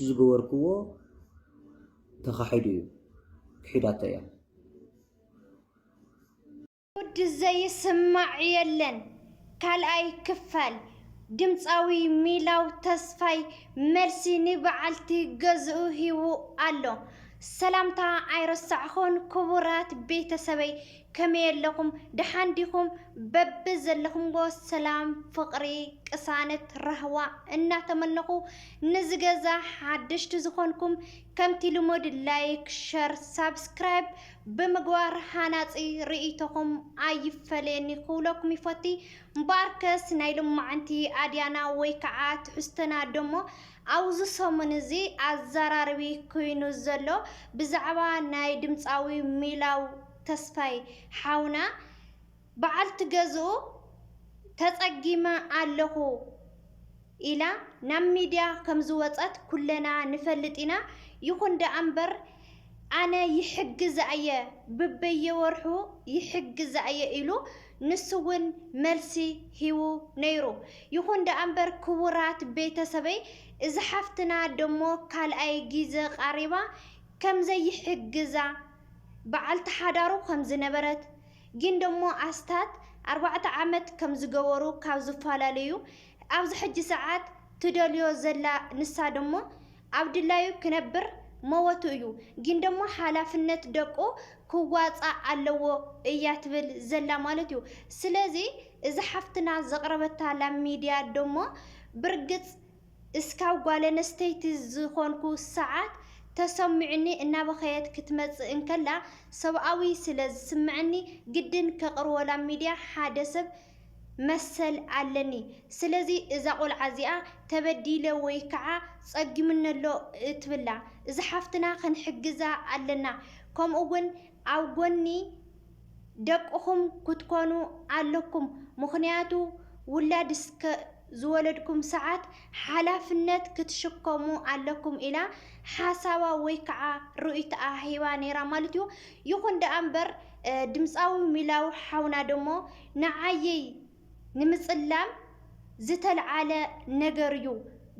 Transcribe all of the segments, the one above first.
ዝገበርክዎ ተኻሒዱ እዩ ክሒዳቶ እያ ውድ ዘይስማዕ የለን ካልኣይ ክፋል ድምፃዊ ሚላው ተስፋይ መልሲ ንበዓልቲ ገዝኡ ሂቡ ኣሎ ሰላምታ ኣይረሳዕኹን ክቡራት ቤተሰበይ ከመይ ኣለኹም ደሓን ዲኹም በብ ዘለኹምዎ ሰላም ፍቕሪ ቅሳነት ረህዋ እናተመነኹ ንዝገዛ ሓድሽቲ ዝኾንኩም ከምቲ ልሙድ ላይክ ሸር ሳብስክራይብ ብምግባር ሃናፂ ርእይቶኹም ኣይፈለየኒ ክብለኩም ይፈቲ እምበኣርከስ ናይ ልማዓንቲ ኣድያና ወይ ከዓ ትሕዝቶና ደሞ ኣብዚ ሰሙን እዚ ኣዘራርቢ ኮይኑ ዘሎ ብዛዕባ ናይ ድምፃዊ ሚላው ተስፋይ ሓውና በዓልቲ ገዝኡ ተፀጊመ ኣለኹ ኢላ ናብ ሚድያ ከም ዝወፀት ኩለና ንፈልጥ ኢና ይኹን ደኣ እምበር ኣነ ይሕግዝ እየ በየወርሑ ይሕግዝ እየ ኢሉ ንሱ እውን መልሲ ሂቡ ነይሩ ይኹን ደኣ እምበር ክቡራት ቤተሰበይ እዚ ሓፍትና ደሞ ካልኣይ ግዜ ቃሪባ ከምዘይሕግዛ በዓልቲ ሓዳሩ ከም ዝነበረት ግን ደሞ ኣስታት 4 ዓመት ከም ዝገበሩ ካብ ዝፈላለዩ ኣብዚ ሕጂ ሰዓት ትደልዮ ዘላ ንሳ ደሞ ኣብ ድላዩ ክነብር መወቱ እዩ ግን ደሞ ሓላፍነት ደቁ ክዋፃእ ኣለዎ እያ ትብል ዘላ ማለት እዩ ስለዚ እዚ ሓፍትና ዘቕረበታ ላብ ሚድያ ደሞ ብርግፅ እስካብ ጓል ኣንስተይቲ ዝኾንኩ ሰዓት ተሰሚዕኒ እናበኸየት ክትመፅእ እንከላ ሰብኣዊ ስለ ዝስምዐኒ ግድን ከቕርወላ ሚድያ ሓደ ሰብ መሰል ኣለኒ ስለዚ እዛ ቆልዓ እዚኣ ተበዲለ ወይ ከዓ ፀጊምነሎ እትብላ እዚ ሓፍትና ክንሕግዛ ኣለና ከምኡ እውን ኣብ ጎኒ ደቅኹም ክትኮኑ ኣለኩም ምክንያቱ ውላድ እስከ ዝወለድኩም ሰዓት ሓላፍነት ክትሽከሙ ኣለኩም ኢላ ሓሳባ ወይ ከዓ ርእይቶኣ ሂባ ነይራ ማለት እዩ ይኹን ደኣ እምበር ድምፃዊ ሚላው ሓውና ደሞ ንዓየይ ንምፅላም ዝተለዓለ ነገር እዩ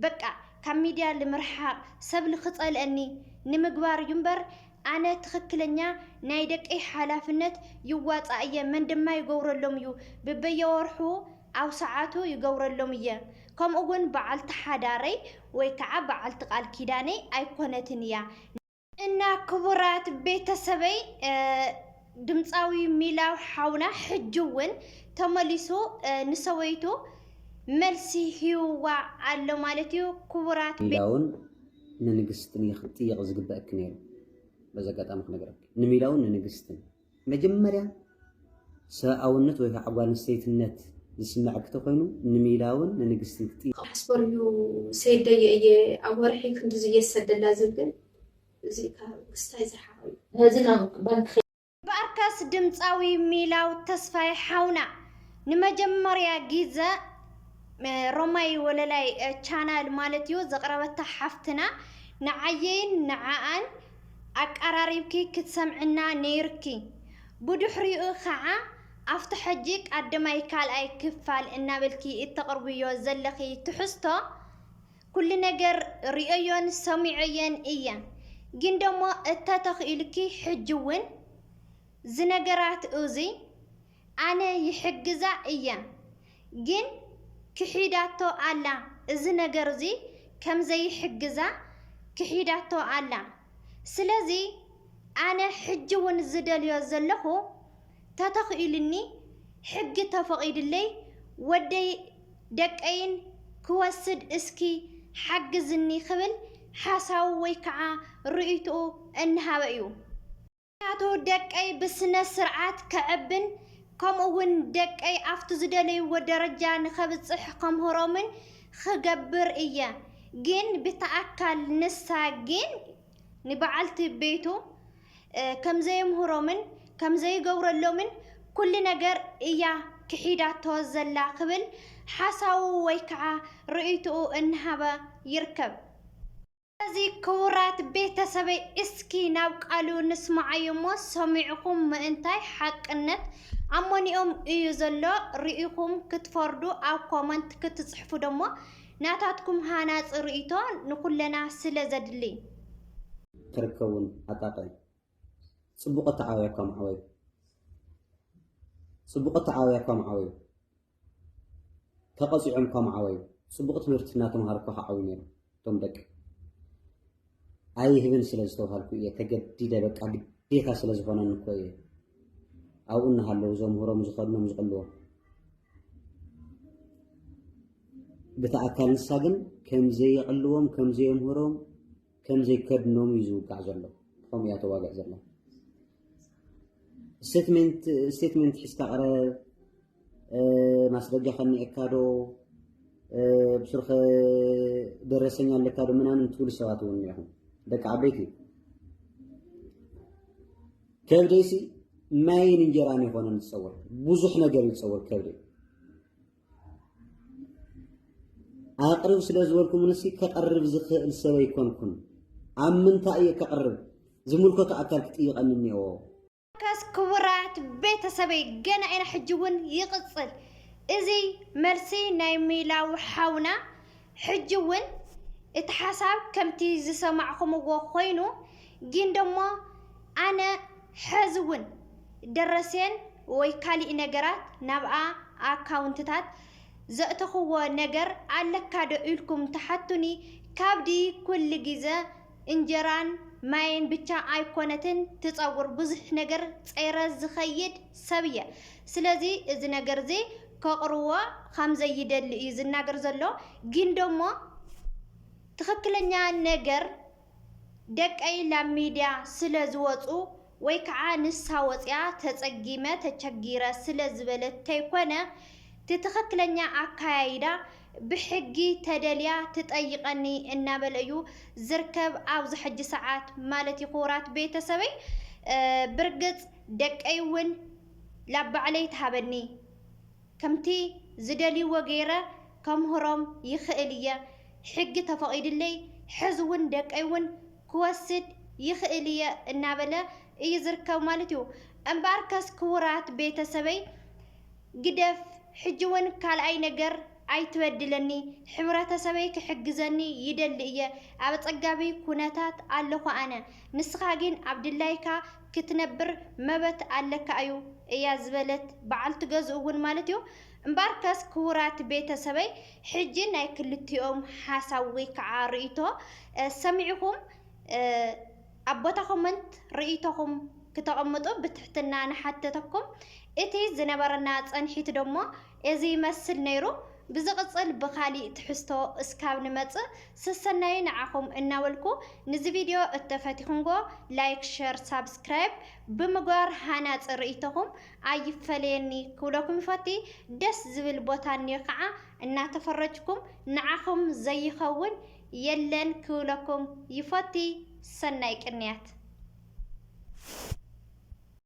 በቃ ካብ ሚድያ ንምርሓቅ ሰብ ንክፀልአኒ ንምግባር እዩ እምበር ኣነ ትክክለኛ ናይ ደቀይ ሓላፍነት ይዋፃእ እየ መን ድማ ይገብረሎም እዩ በየወርሑ ኣብ ሰዓቱ ይገብረሎም እየ ከምኡ እውን በዓልቲ ሓዳረይ ወይ ከዓ በዓልቲ ቃል ኪዳነይ ኣይኮነትን እያ እና ክቡራት ቤተሰበይ ድምፃዊ ሚላው ሓውና ሕጂ እውን ተመሊሱ ንሰበይቱ መልሲ ሂዋ ኣሎ ማለት እዩ ክቡራት ሚላውን ንንግስትን ይኽጥይቕ ዝግበአክ ነይሩ በዚ ኣጋጣሚ ክነግረክ ንሚላውን ንንግስትን መጀመርያ ሰብኣውነት ወይ ከዓ ጓል ኣንስተይትነት ዝስምዐክ ተኮይኑ ንሚላውን ንንግስትን ክትጥይቕ ሓስበልዩ ሰይደየ እየ ኣብ ወርሒ ክንዲዚ እየሰደላ ዝብል እዚ ካብ ክስታይ ዝሓቀ ህዝና ባንክ በኣርካስ ድምፃዊ ሚላው ተስፋይ ሓውና ንመጀመርያ ግዜ ሮማይ ወለላይ ቻናል ማለት እዩ ዘቕረበታ ሓፍትና ንዓየይን ንዓኣን ኣቀራሪብኪ ክትሰምዕና ነይርኪ ብድሕሪኡ ከዓ ኣብቲ ሕጂ ቀዳማይ ካልኣይ ክፋል እናበልኪ እተቕርብዮ ዘለኺ ትሕዝቶ ኩሉ ነገር ሪኦዮን ሰሚዐዮን እየ ግን ደሞ እተተኽኢልኪ ሕጂ እውን ዝነገራት እዚ ኣነ ይሕግዛ እየ ግን ክሒዳቶ ኣላ እዚ ነገር እዚ ከምዘይሕግዛ ክሒዳቶ ኣላ ስለዚ ኣነ ሕጂ እውን ዝደልዮ ዘለኹ ተተኽኢልኒ ሕጊ ተፈቒድለይ ወደይ ደቀይን ክወስድ እስኪ ሓግዝኒ ክብል ሓሳቡ ወይ ከዓ ርእይትኡ እንሃበ እዩ ምክንያቱ ደቀይ ብስነ ስርዓት ከዕብን ከምኡ እውን ደቀይ ኣብቲ ዝደለይዎ ደረጃ ንኸብፅሕ ከምህሮምን ክገብር እየ ግን ብተኣካል ንሳ ግን ንበዓልቲ ቤቱ ከምዘየምህሮምን ከምዘይገብረሎምን ኩሉ ነገር እያ ክሒዳቶ ዘላ ክብል ሓሳቡ ወይ ከዓ ርእይትኡ እንሃበ ይርከብ እዚ ክቡራት ቤተሰበይ እስኪ ናብ ቃሉ ንስማዓዮ እሞ ሰሚዕኹም ምእንታይ ሓቅነት ኣሞኒኦም እዩ ዘሎ ርኢኹም ክትፈርዱ ኣብ ኮመንት ክትፅሕፉ ደሞ ناتاتكم هانا صريتون نكلنا سلازدلي تركون أطاقي صبقة تعاويكم عوي صبقة تعاويكم عوي تقصعكم عوي صبقة مرتناتهم هاركوها عوي توم دك أي هبن سلازتو هالكو يتجدد بك عديها سلازفونا نكوية أو إنها اللو زمهورا مزخدنا مزغلوه بتأكل السجن كم زي يقلوهم كم زي يمهرهم كم زي كدنهم يزوق عزله هم يتواجع زله ستمنت حستقرأ مسرجة خلني أكادو بشرخ درسني على كادو من طول سواتون ياهم دك عبيتي كيف جيسي ما ينجراني هون نتصور بوزحنا جري نتصور كيف جي أقرب سلازولكم نسي كقرب زخل سوي كونكم عمن تأيي كقرب زمولكو تأكل كتير أنني كاس كورات بيت سبي جنا أنا حجون يقصل إزي مرسي نايميلا وحاونا حجون اتحسب كم تيزي سمعكم وخوينو جين دمو أنا حزون درسين ويكالي نجرات نبقى أكاونتات زأتخو نجر على كادو إلكم تحتني كابدي كل جزء إنجران ماين بتاع أيقونتين تصور بزح نجر صيرز خيد سبيا سلازي إذ نجر زي كقروة خمسة يدل إذ نجر زلو جندوما تخكلنيا نجر دك أي لاميديا سلازواتو ويكعا نساواتيا تتسجيمة تتشجيرة سلازبلت تيكونا تتخكلنيا عكايدا بحقي تدليا تتأيقني النابلأيو زركب أو زحج ساعات مالتي قورات بيت سوي برقص دك أيون لاب علي تهابني كمتي زدلي وغيره كم هرم يخئليا حق تفقيد اللي حزون دك أيون كوسد يخئليا النابلة يزركب مالتيو أمباركس قورات بيت سوي قدف حجون كال أي نجر أي تبدلني حمرة سبيك حجزني يدلي أبى تجابي كونتات على أنا نسخاجين عبد الله كا كتنبر مبت على كأيو يا زبلت بعلت جزء مالتيو مباركس كورات بيت سبي حجين أي كلتيهم حسويك عاريتو سمعهم أبوتهم أنت رئيتهم كتأمدوا بتحتنا حتى تكم إتي زنبرنا تنحيت دمو إزي مسل نيرو بزغصل بخالي تحستو اسكاب نمت سسناي نعاكم اناولكو نزي فيديو اتفاتيخونغو لايك شير سابسكرايب بمغار هانات رئيتهم اي فليني كولكم فاتي دس زبل بوتاني قاعة انا تفرجكم نعاكم زي خون يلن كولكم يفاتي سنايك انيات